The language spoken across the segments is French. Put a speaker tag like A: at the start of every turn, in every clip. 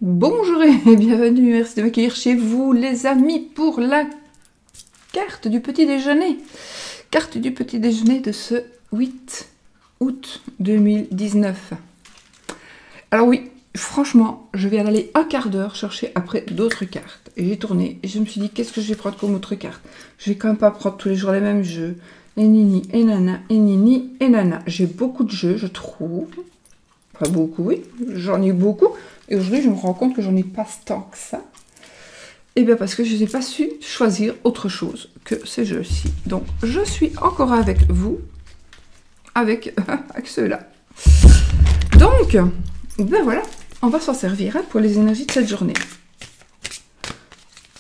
A: Bonjour et bienvenue, merci de m'accueillir chez vous les amis pour la carte du petit déjeuner. Carte du petit déjeuner de ce 8 août 2019. Alors oui, franchement, je vais aller un quart d'heure chercher après d'autres cartes. Et j'ai tourné et je me suis dit, qu'est-ce que je vais prendre comme autre carte? Je vais quand même pas prendre tous les jours les mêmes jeux. Et nini, et nana, et nini, et nana. J'ai beaucoup de jeux, je trouve. Pas beaucoup, oui, j'en ai beaucoup. Et aujourd'hui, je me rends compte que j'en ai pas tant que ça. Et bien parce que je n'ai pas su choisir autre chose que ces jeux-ci. Donc, je suis encore avec vous, avec ceux-là. Donc, ben voilà, on va s'en servir pour les énergies de cette journée.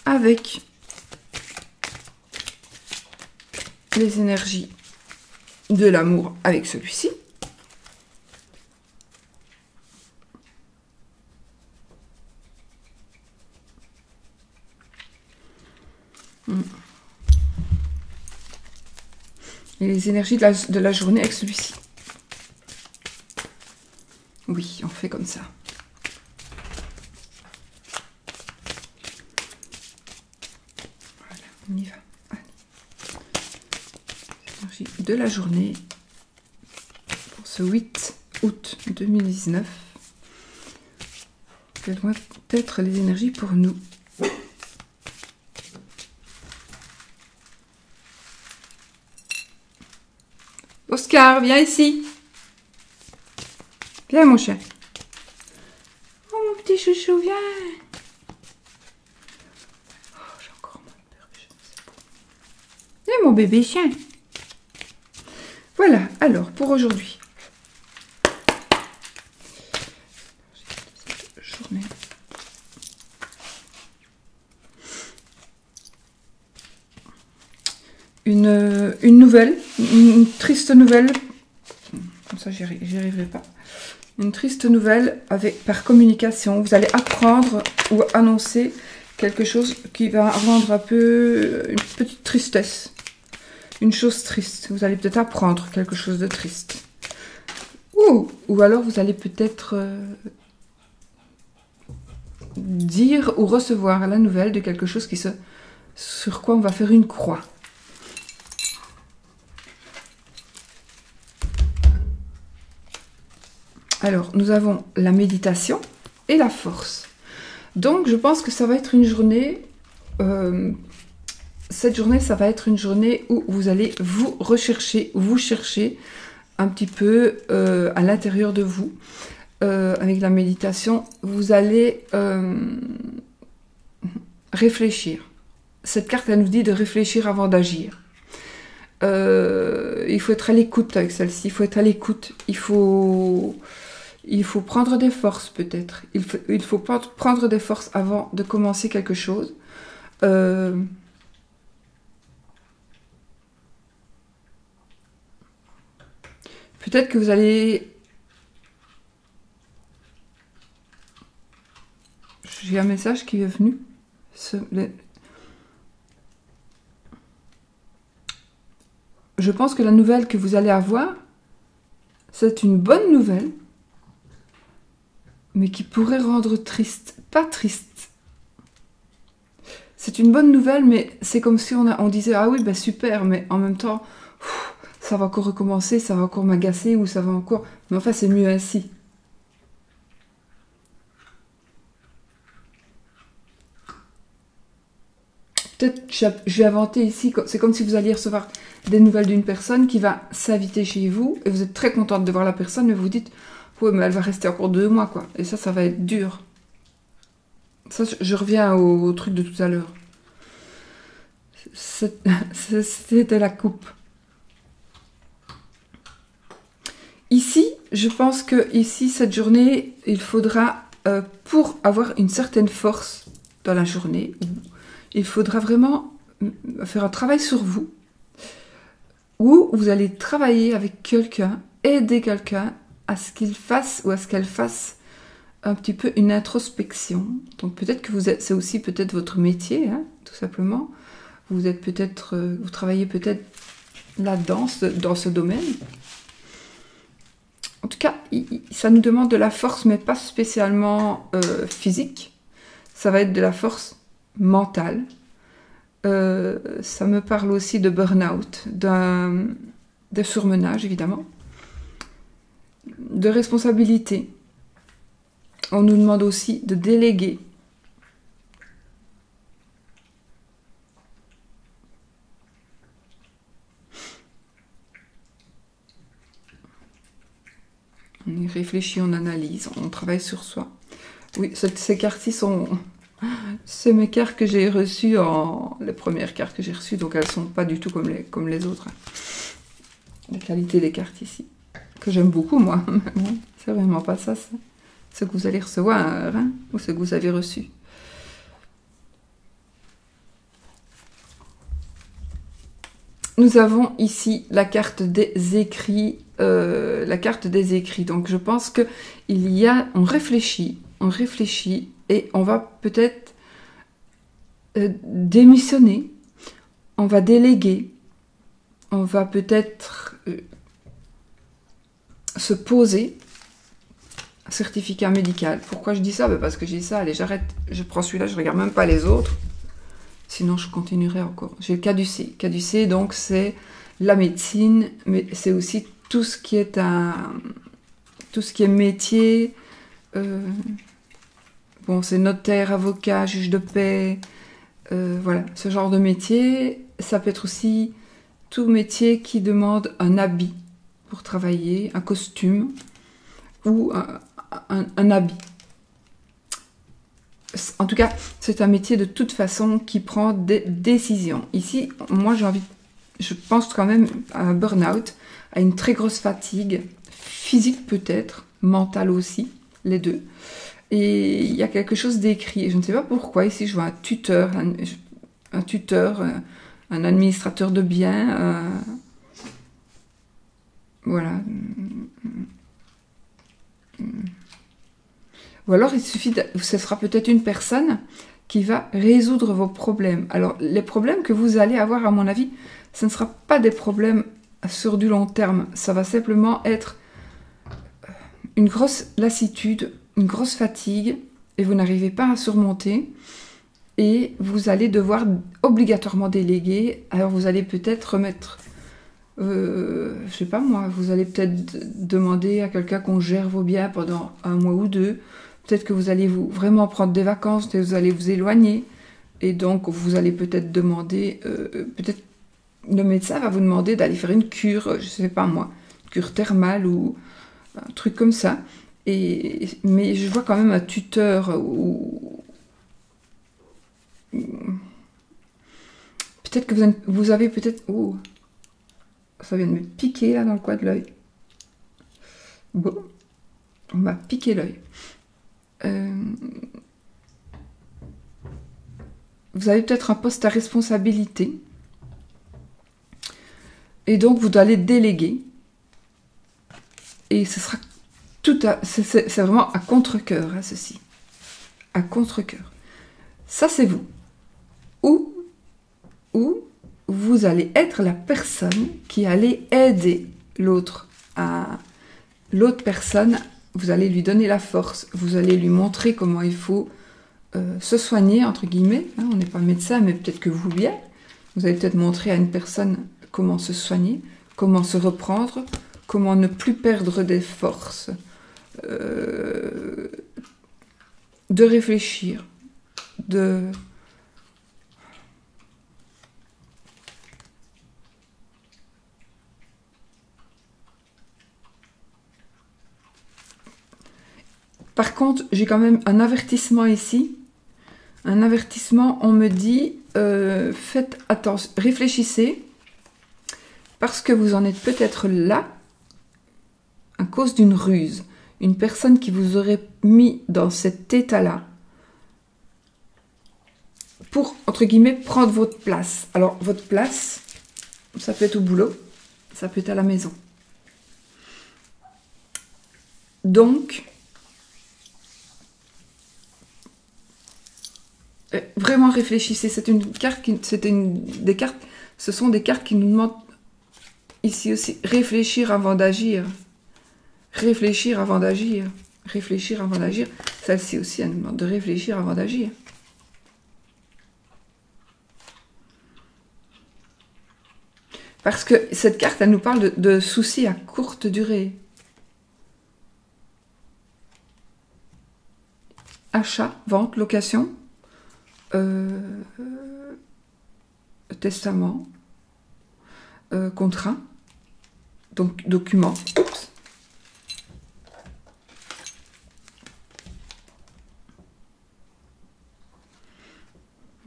A: Avec les énergies de l'amour avec celui-ci. Et les énergies de la journée avec celui-ci. Oui, on fait comme ça. Voilà, on y va. Allez. Énergie de la journée pour ce 8 août 2019. Quelles vont être les énergies pour nous? Oscar, viens ici. Viens, mon chien. Oh, mon petit chouchou, viens. Oh, j'ai encore moins peur que je ne sais pas. Viens, mon bébé chien. Voilà, alors, pour aujourd'hui. Journée. Une nouvelle, une triste nouvelle, comme ça j'y arriverai pas, une triste nouvelle par communication. Vous allez apprendre ou annoncer quelque chose qui va rendre un peu une petite tristesse, une chose triste. Vous allez peut-être apprendre quelque chose de triste. Ou alors vous allez peut-être dire ou recevoir la nouvelle de quelque chose sur quoi on va faire une croix. Alors, nous avons la méditation et la force. Donc, je pense que ça va être une journée... cette journée, ça va être une journée où vous allez vous rechercher, vous chercher un petit peu à l'intérieur de vous. Avec la méditation, vous allez réfléchir. Cette carte, elle nous dit de réfléchir avant d'agir. Il faut être à l'écoute avec celle-ci. Il faut être à l'écoute. Il faut prendre des forces peut-être. Il faut prendre des forces avant de commencer quelque chose. Peut-être que vous allez... J'ai un message qui est venu. Je pense que la nouvelle que vous allez avoir, c'est une bonne nouvelle, mais qui pourrait rendre triste. Pas triste. C'est une bonne nouvelle, mais c'est comme si on disait « Ah oui, ben super », mais en même temps, ça va encore recommencer, ça va encore m'agacer, ou ça va encore... Mais enfin, c'est mieux ainsi. Peut-être je vais inventer ici, c'est comme si vous alliez recevoir des nouvelles d'une personne qui va s'inviter chez vous, et vous êtes très contente de voir la personne, mais vous dites... Oui, mais elle va rester encore 2 mois, quoi. Et ça va être dur. Ça, je reviens au truc de tout à l'heure. C'était la coupe. Ici, je pense que ici, cette journée, il faudra, pour avoir une certaine force dans la journée, il faudra vraiment faire un travail sur vous, où vous allez travailler avec quelqu'un, aider quelqu'un, à ce qu'il fasse ou à ce qu'elle fasse un petit peu une introspection. Donc peut-être que c'est aussi peut-être votre métier, hein, tout simplement. Vous êtes peut-être, vous travaillez peut-être là-dedans, dans ce domaine. En tout cas, ça nous demande de la force, mais pas spécialement physique. Ça va être de la force mentale. Ça me parle aussi de burn-out, de surmenage, évidemment. De responsabilité. On nous demande aussi de déléguer. On y réfléchit, on analyse, on travaille sur soi. Oui, ces cartes-ci sont... C'est mes cartes que j'ai reçues les premières cartes que j'ai reçues, donc elles ne sont pas du tout comme les autres. La qualité des cartes ici, que j'aime beaucoup, moi. Bon, c'est vraiment pas ça, ce que vous allez recevoir, hein, ou ce que vous avez reçu. Nous avons ici la carte des écrits. Donc je pense que on réfléchit et on va peut-être démissionner, on va déléguer, on va peut-être se poser un certificat médical. Pourquoi je dis ça? Parce que je dis ça, allez, j'arrête, je prends celui-là, je regarde même pas les autres. Sinon, je continuerai encore. J'ai le caducé. Caducé, donc, c'est la médecine, mais c'est aussi tout ce qui est métier. Bon, c'est notaire, avocat, juge de paix. Voilà, ce genre de métier. Ça peut être aussi tout métier qui demande un habit pour travailler, un costume ou un habit. En tout cas, c'est un métier de toute façon qui prend des décisions. Ici, moi, je pense quand même à un burn-out, à une très grosse fatigue, physique peut-être, mentale aussi, les deux. Et il y a quelque chose d'écrit. Je ne sais pas pourquoi. Ici, je vois un tuteur, un administrateur de biens. Voilà. Ou alors, ce sera peut-être une personne qui va résoudre vos problèmes. Alors, les problèmes que vous allez avoir, à mon avis, ce ne sera pas des problèmes sur du long terme. Ça va simplement être une grosse lassitude, une grosse fatigue, et vous n'arrivez pas à surmonter. Et vous allez devoir obligatoirement déléguer. Alors, vous allez peut-être remettre... je sais pas moi, vous allez peut-être demander à quelqu'un qu'on gère vos biens pendant 1 mois ou 2. Peut-être que vous allez vraiment prendre des vacances, et vous allez vous éloigner. Et donc, vous allez peut-être demander... peut-être le médecin va vous demander d'aller faire une cure, je sais pas moi, une cure thermale ou un truc comme ça. Mais je vois quand même un tuteur ou... Peut-être que vous avez peut-être... Oh, ça vient de me piquer là dans le coin de l'œil. Bon, on m'a piqué l'œil. Vous avez peut-être un poste à responsabilité. Et donc, vous allez déléguer. Et ce sera tout à... C'est vraiment à contre-cœur, hein, ceci. À contre-cœur. Ça, c'est vous. Ou vous allez être la personne qui allait aider l'autre personne. Vous allez lui donner la force. Vous allez lui montrer comment il faut se soigner, entre guillemets. Hein, on n'est pas médecin, mais peut-être que vous bien. Vous allez peut-être montrer à une personne comment se soigner, comment se reprendre, comment ne plus perdre des forces, de réfléchir, Par contre, j'ai quand même un avertissement ici. Un avertissement, on me dit, faites attention, réfléchissez, parce que vous en êtes peut-être là, à cause d'une ruse. Une personne qui vous aurait mis dans cet état-là, pour, entre guillemets, prendre votre place. Alors, votre place, ça peut être au boulot, ça peut être à la maison. Donc... vraiment réfléchissez, c'est une carte ce sont des cartes qui nous demandent ici aussi réfléchir avant d'agir. réfléchir avant d'agir. Réfléchir avant d'agir. Celle-ci aussi, elle nous demande de réfléchir avant d'agir. Parce que cette carte, elle nous parle de soucis à courte durée. Achat, vente, location, testament, contrat, donc document. Oups.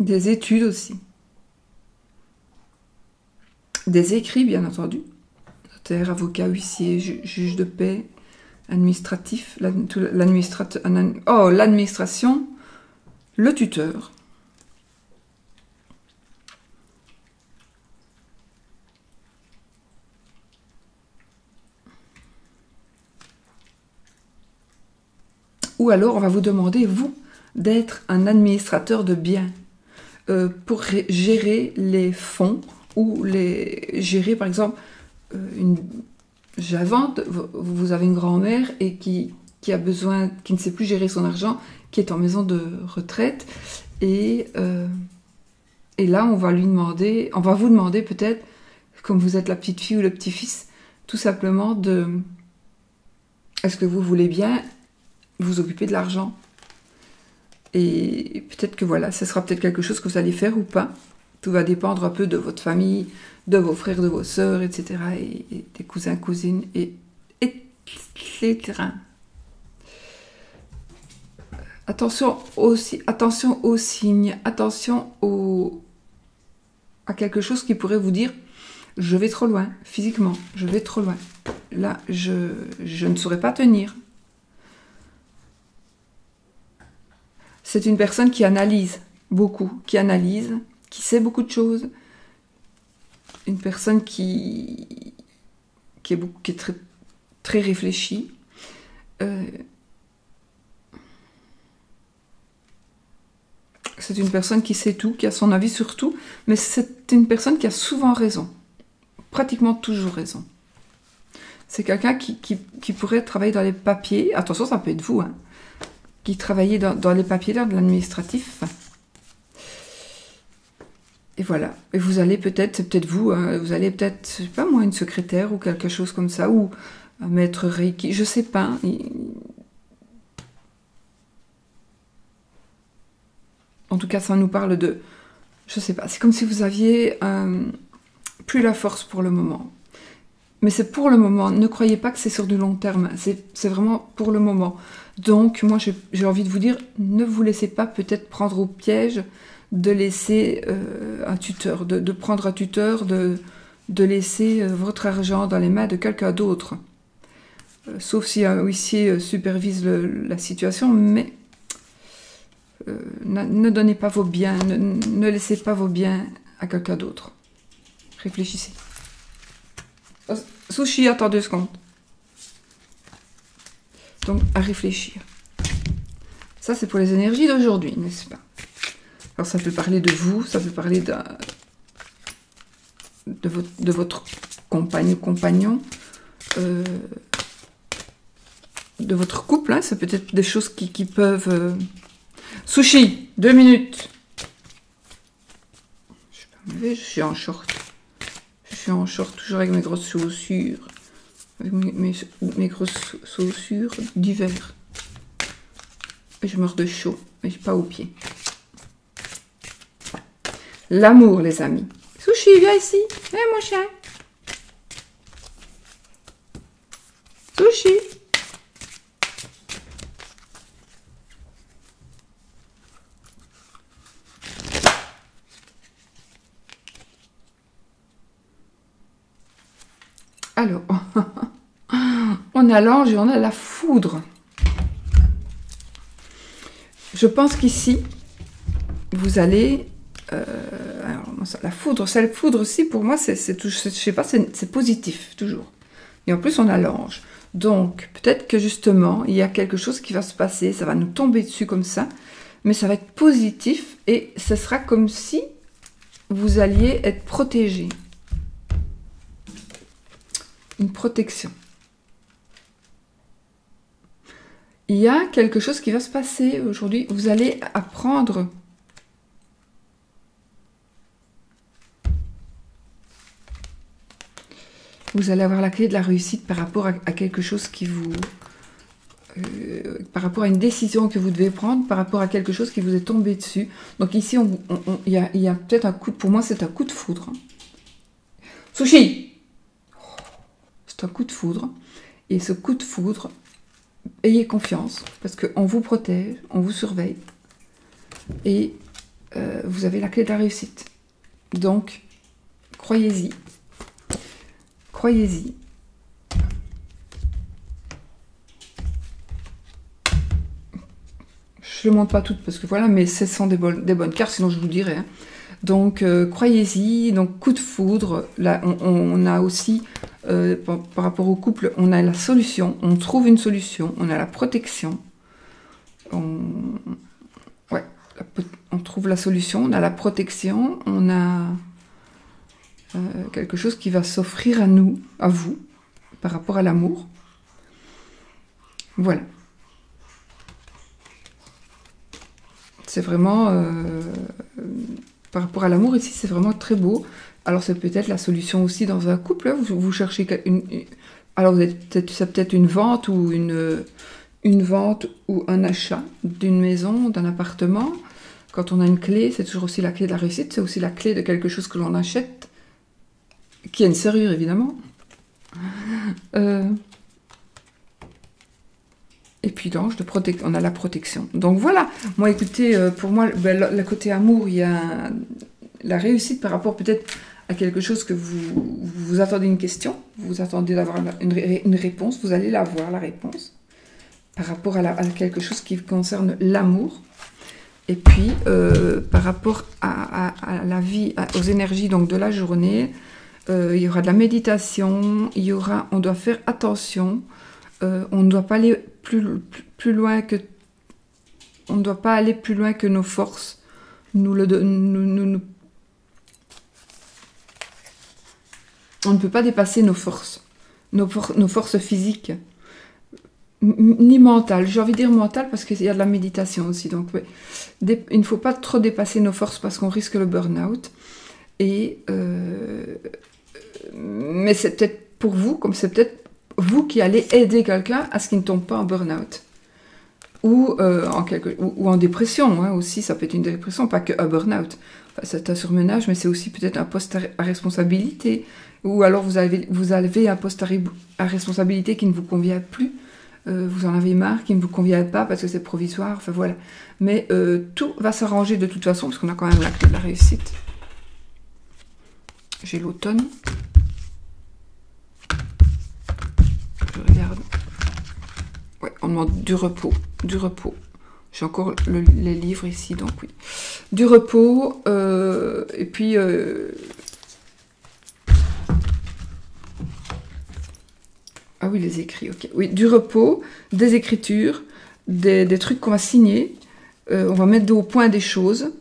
A: Des études aussi. Des écrits, bien entendu. Notaire, avocat, huissier, juge de paix, administratif, l'administration, le tuteur. Ou alors, on va vous demander, vous, d'être un administrateur de biens pour gérer les fonds ou gérer, par exemple, j'invente, vous avez une grand-mère et qui a besoin, qui ne sait plus gérer son argent, qui est en maison de retraite, et là, on va vous demander peut-être, comme vous êtes la petite fille ou le petit-fils, tout simplement est-ce que vous voulez bien vous occuper de l'argent? Et peut-être que voilà, ce sera peut-être quelque chose que vous allez faire ou pas. Tout va dépendre un peu de votre famille, de vos frères, de vos sœurs, etc. Et des cousins, cousines, etc. Attention aux signes, attention à quelque chose qui pourrait vous dire « je vais trop loin, physiquement, je vais trop loin. Là, je ne saurais pas tenir. » C'est une personne qui analyse beaucoup, qui sait beaucoup de choses. Une personne qui est très, très réfléchie. C'est une personne qui sait tout, qui a son avis sur tout, mais c'est une personne qui a souvent raison. Pratiquement toujours raison. C'est quelqu'un qui pourrait travailler dans les papiers. Attention, ça peut être vous, hein. Qui travaillait dans les papiers, dans l'administratif. Et voilà. Et vous allez peut-être, c'est peut-être vous, hein, vous allez peut-être, je sais pas moi, une secrétaire ou quelque chose comme ça, ou un maître Reiki, je sais pas. En tout cas, ça nous parle de, je sais pas, c'est comme si vous aviez plus la force pour le moment. Mais c'est pour le moment. Ne croyez pas que c'est sur du long terme. C'est vraiment pour le moment. Donc, moi, j'ai envie de vous dire, ne vous laissez pas peut-être prendre au piège de laisser un tuteur, de prendre un tuteur, de laisser votre argent dans les mains de quelqu'un d'autre. Sauf si un huissier supervise la situation, mais ne donnez pas vos biens, ne laissez pas vos biens à quelqu'un d'autre. Réfléchissez. Sushi, attends 2 secondes. Donc, à réfléchir. Ça, c'est pour les énergies d'aujourd'hui, n'est-ce pas? Alors, ça peut parler de vous, ça peut parler de votre compagne ou compagnon, de votre couple, hein, c'est peut-être des choses qui peuvent... Sushi, 2 minutes. Je peux me lever, je suis en short. Je suis en short, toujours avec mes grosses chaussures. Avec mes grosses chaussures d'hiver. Et je meurs de chaud, mais pas aux pieds. L'amour, les amis. Sushi, viens ici. Viens, mon chien. Sushi. Alors, on a l'ange et on a la foudre. Je pense qu'ici, vous allez... alors, la foudre aussi, pour moi, je sais pas, c'est positif, toujours. Et en plus, on a l'ange. Donc, peut-être que justement, il y a quelque chose qui va se passer, ça va nous tomber dessus comme ça, mais ça va être positif et ce sera comme si vous alliez être protégé. Une protection. il y a quelque chose qui va se passer aujourd'hui. Vous allez apprendre. Vous allez avoir la clé de la réussite par rapport à quelque chose qui vous... par rapport à une décision que vous devez prendre, par rapport à quelque chose qui vous est tombé dessus. Donc ici, il y a peut-être un coup de... Pour moi, c'est un coup de foudre. Sushi! C'est un coup de foudre. Et ce coup de foudre, ayez confiance, parce qu'on vous protège, on vous surveille. Et vous avez la clé de la réussite. Donc, croyez-y. Croyez-y. Je ne le montre pas toutes parce que voilà, mais ce sont des bonnes cartes, sinon je vous dirais. Hein. Donc, croyez-y. Donc, coup de foudre. Là, on a aussi, par rapport au couple, on a la solution. On trouve une solution. On a la protection. Ouais, on trouve la solution. On a la protection. On a quelque chose qui va s'offrir à nous, à vous, par rapport à l'amour. Voilà. C'est vraiment, par rapport à l'amour ici, c'est vraiment très beau. Alors c'est peut-être la solution aussi dans un couple. Hein. Vous cherchez alors c'est peut-être une vente ou une vente ou un achat d'une maison, d'un appartement. Quand on a une clé, c'est toujours aussi la clé de la réussite. C'est aussi la clé de quelque chose que l'on achète, qui a une serrure évidemment. Et puis l'ange de protection, on a la protection. Donc voilà, moi écoutez, pour moi, le côté amour, il y a la réussite par rapport peut-être à quelque chose que vous attendez une question, vous attendez d'avoir une réponse, vous allez l'avoir, la réponse, par rapport à quelque chose qui concerne l'amour. Et puis, par rapport à la vie, aux énergies donc de la journée, il y aura de la méditation, on doit faire attention, on ne doit pas aller plus loin que... On ne doit pas aller plus loin que nos forces. On ne peut pas dépasser nos forces. Nos forces physiques. Ni mentales. J'ai envie de dire mentales parce qu'il y a de la méditation aussi. Donc, ouais. Il ne faut pas trop dépasser nos forces parce qu'on risque le burn-out. Et... mais c'est peut-être pour vous, comme c'est peut-être vous qui allez aider quelqu'un à ce qu'il ne tombe pas en burn-out. Ou en dépression, hein, aussi, ça peut être une dépression, pas que un burn-out. Enfin, c'est un surmenage, mais c'est aussi peut-être un poste à responsabilité. Ou alors vous avez un poste à responsabilité qui ne vous convient plus. Vous en avez marre, qui ne vous convient pas parce que c'est provisoire. Enfin voilà. Mais tout va s'arranger de toute façon, parce qu'on a quand même la clé de la réussite. J'ai l'automne. Je regarde. Ouais, on demande du repos. Du repos. J'ai encore les livres ici, donc oui. Du repos, et puis... ah oui, les écrits, ok. Oui, du repos, des écritures, des trucs qu'on va signer. On va mettre au point des choses.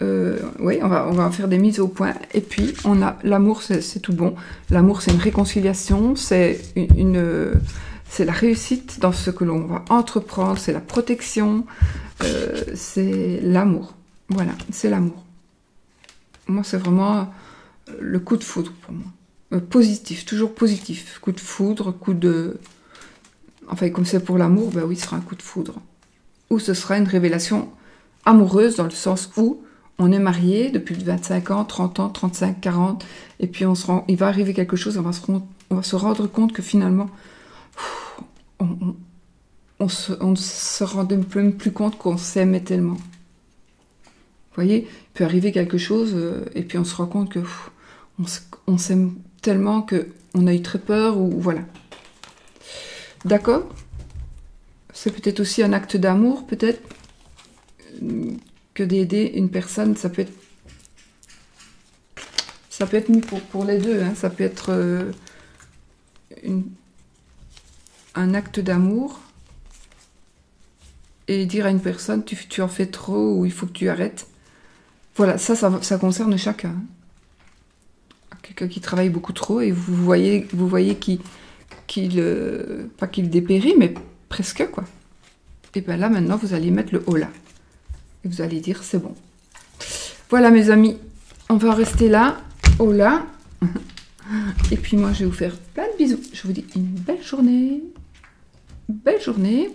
A: Oui, on va faire des mises au point. Et puis, on a l'amour, c'est tout bon. L'amour, c'est une réconciliation, c'est c'est la réussite dans ce que l'on va entreprendre, c'est la protection, c'est l'amour. Voilà, c'est l'amour. Moi, c'est vraiment le coup de foudre pour moi. Positif, toujours positif. Coup de foudre, coup de... Enfin, comme c'est pour l'amour, ben oui, ce sera un coup de foudre. Ou ce sera une révélation amoureuse dans le sens où on est marié depuis 25 ans, 30 ans, 35, 40, et puis il va arriver quelque chose, on va se rendre compte que finalement, on se rendait même plus compte qu'on s'aimait tellement. Vous voyez, il peut arriver quelque chose, et puis on se rend compte que on s'aime tellement qu'on a eu très peur, ou voilà. D'accord? C'est peut-être aussi un acte d'amour, peut-être, que d'aider une personne. Ça peut être mis pour les deux, hein. Ça peut être un acte d'amour et dire à une personne tu en fais trop ou il faut que tu arrêtes. Voilà, ça concerne chacun. Quelqu'un qui travaille beaucoup trop et vous voyez pas qu'il dépérit, mais presque, quoi. Et bien là, maintenant, vous allez mettre le haut là. Et vous allez dire, c'est bon. Voilà, mes amis. On va rester là, haut là. Et puis moi, je vais vous faire plein de bisous. Je vous dis une belle journée. Belle journée.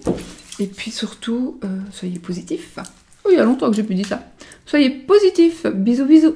A: Et puis surtout, soyez positifs. Oh, il y a longtemps que j'ai plus dit ça. Soyez positifs. Bisous, bisous.